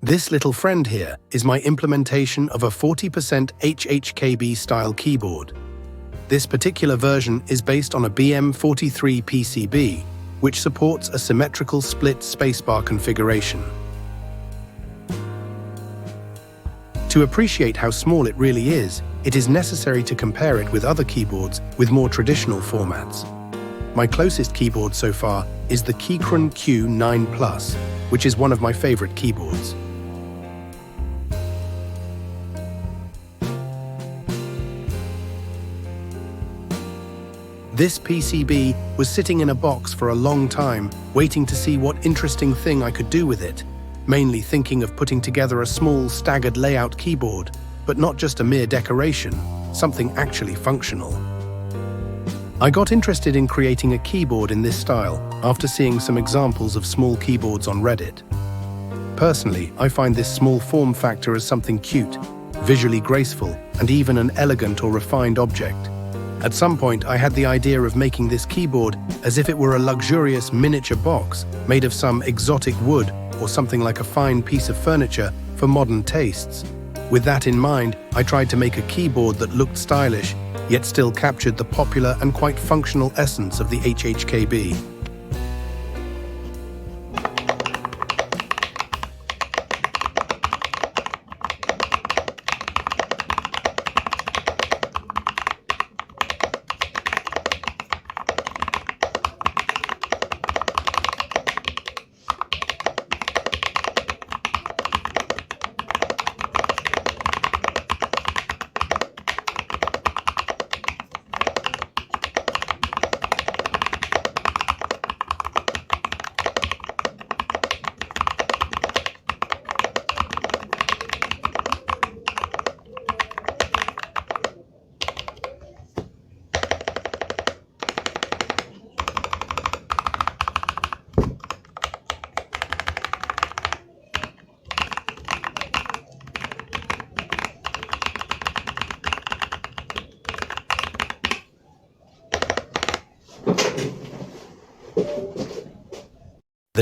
This little friend here is my implementation of a 40% HHKB style keyboard. This particular version is based on a BM43 PCB, which supports a symmetrical split spacebar configuration. To appreciate how small it really is, it is necessary to compare it with other keyboards with more traditional formats. My closest keyboard so far is the Corazón Q9 Plus, which is one of my favorite keyboards. This PCB was sitting in a box for a long time, waiting to see what interesting thing I could do with it, mainly thinking of putting together a small staggered layout keyboard, but not just a mere decoration, something actually functional. I got interested in creating a keyboard in this style after seeing some examples of small keyboards on Reddit. Personally, I find this small form factor as something cute, visually graceful, and even an elegant or refined object. At some point, I had the idea of making this keyboard as if it were a luxurious miniature box made of some exotic wood or something like a fine piece of furniture for modern tastes. With that in mind, I tried to make a keyboard that looked stylish, yet still captured the popular and quite functional essence of the HHKB.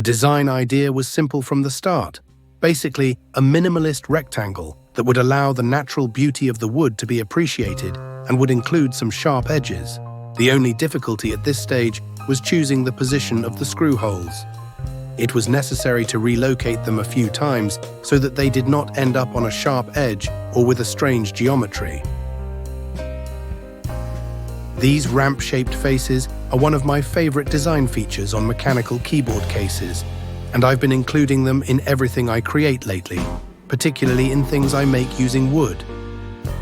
The design idea was simple from the start. Basically, a minimalist rectangle that would allow the natural beauty of the wood to be appreciated and would include some sharp edges. The only difficulty at this stage was choosing the position of the screw holes. It was necessary to relocate them a few times so that they did not end up on a sharp edge or with a strange geometry. These ramp-shaped faces are one of my favorite design features on mechanical keyboard cases, and I've been including them in everything I create lately, particularly in things I make using wood.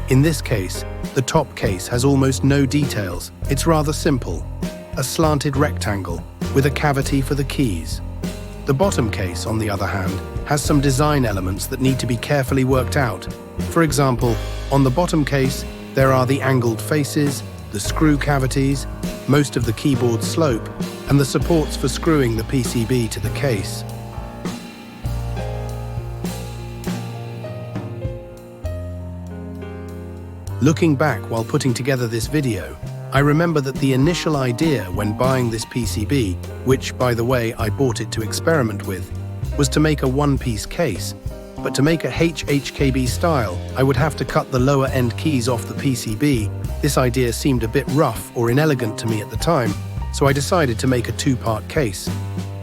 In this case, the top case has almost no details. It's rather simple, a slanted rectangle with a cavity for the keys. The bottom case, on the other hand, has some design elements that need to be carefully worked out. For example, on the bottom case, there are the angled faces, the screw cavities, most of the keyboard slope, and the supports for screwing the PCB to the case. Looking back while putting together this video, I remember that the initial idea when buying this PCB, which, by the way, I bought it to experiment with, was to make a one-piece case. But to make a HHKB style, I would have to cut the lower end keys off the PCB. This idea seemed a bit rough or inelegant to me at the time, so I decided to make a two-part case.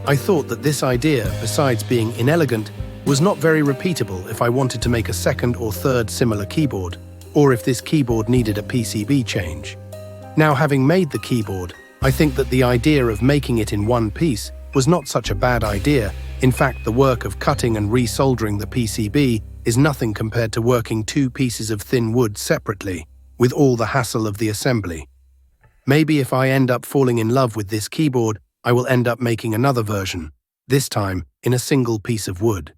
I thought that this idea, besides being inelegant, was not very repeatable if I wanted to make a second or third similar keyboard, or if this keyboard needed a PCB change. Now, having made the keyboard, I think that the idea of making it in one piece was not such a bad idea. In fact, the work of cutting and resoldering the PCB is nothing compared to working two pieces of thin wood separately, with all the hassle of the assembly. Maybe if I end up falling in love with this keyboard, I will end up making another version, this time in a single piece of wood.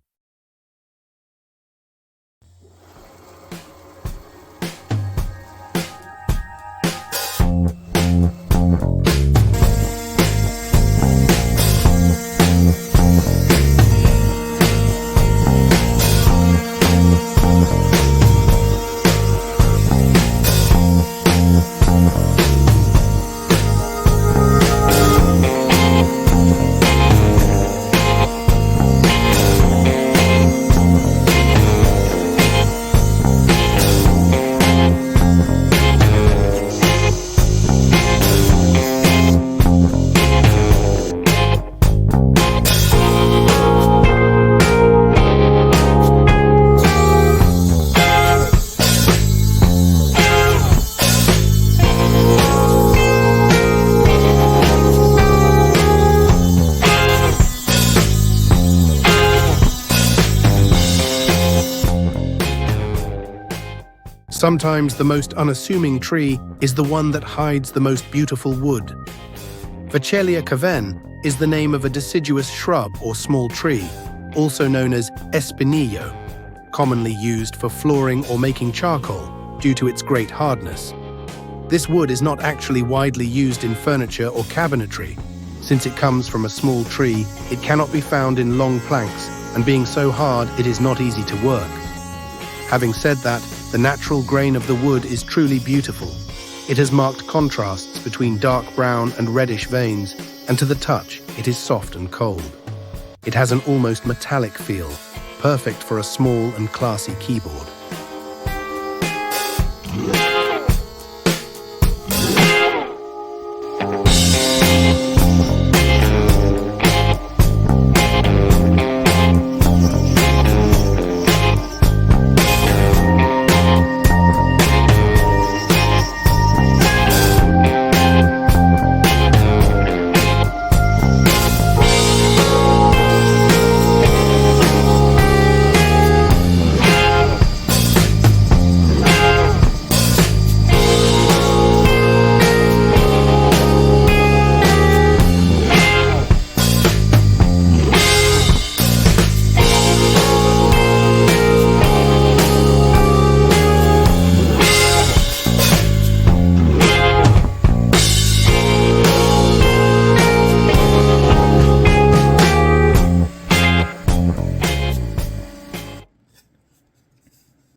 Sometimes the most unassuming tree is the one that hides the most beautiful wood. Vachellia caven is the name of a deciduous shrub or small tree, also known as Espinillo, commonly used for flooring or making charcoal due to its great hardness. This wood is not actually widely used in furniture or cabinetry. Since it comes from a small tree, it cannot be found in long planks, and being so hard, it is not easy to work. Having said that, the natural grain of the wood is truly beautiful. It has marked contrasts between dark brown and reddish veins, and to the touch, it is soft and cold. It has an almost metallic feel, perfect for a small and classy keyboard.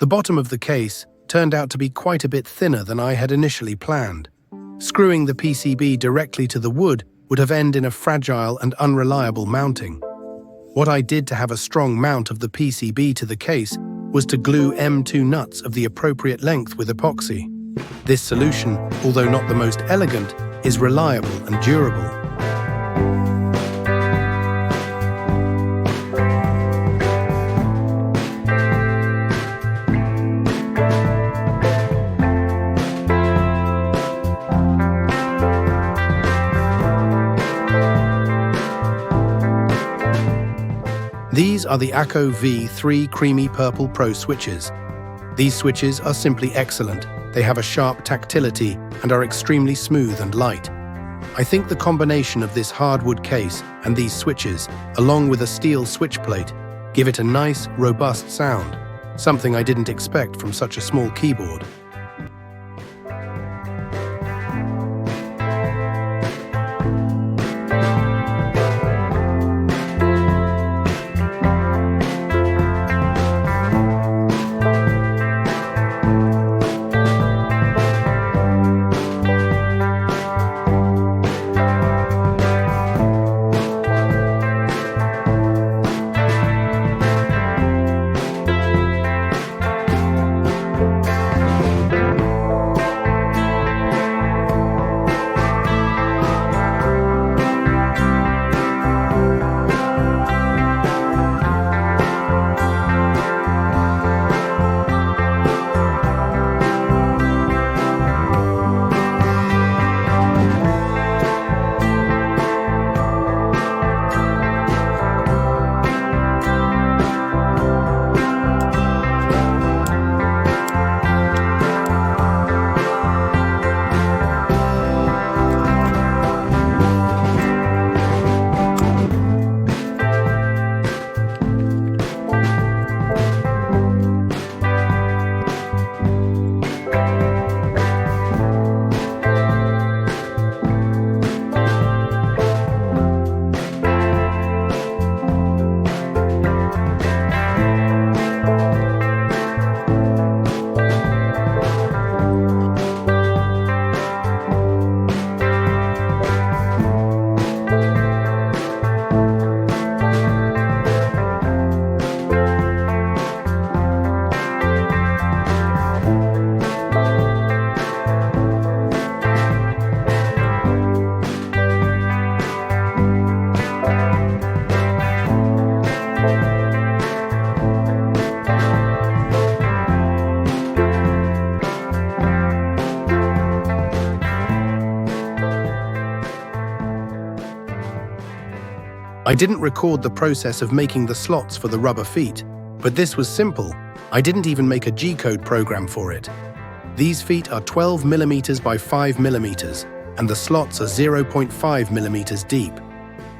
The bottom of the case turned out to be quite a bit thinner than I had initially planned. Screwing the PCB directly to the wood would have ended in a fragile and unreliable mounting. What I did to have a strong mount of the PCB to the case was to glue M2 nuts of the appropriate length with epoxy. This solution, although not the most elegant, is reliable and durable. These are the ACO V3 Creamy Purple Pro switches. These switches are simply excellent. They have a sharp tactility and are extremely smooth and light. I think the combination of this hardwood case and these switches, along with a steel switch plate, give it a nice, robust sound, something I didn't expect from such a small keyboard. I didn't record the process of making the slots for the rubber feet, but this was simple. I didn't even make a G-code program for it. These feet are 12 millimeters by 5 millimeters, and the slots are 0.5 millimeters deep.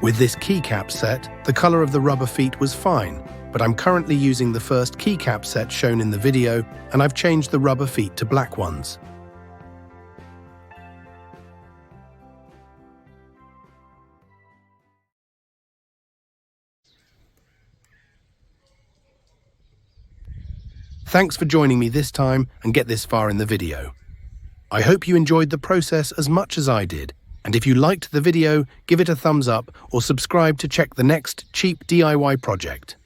With this keycap set, the color of the rubber feet was fine, but I'm currently using the first keycap set shown in the video, and I've changed the rubber feet to black ones. Thanks for joining me this time and get this far in the video. I hope you enjoyed the process as much as I did, and if you liked the video, give it a thumbs up or subscribe to check the next cheap DIY project.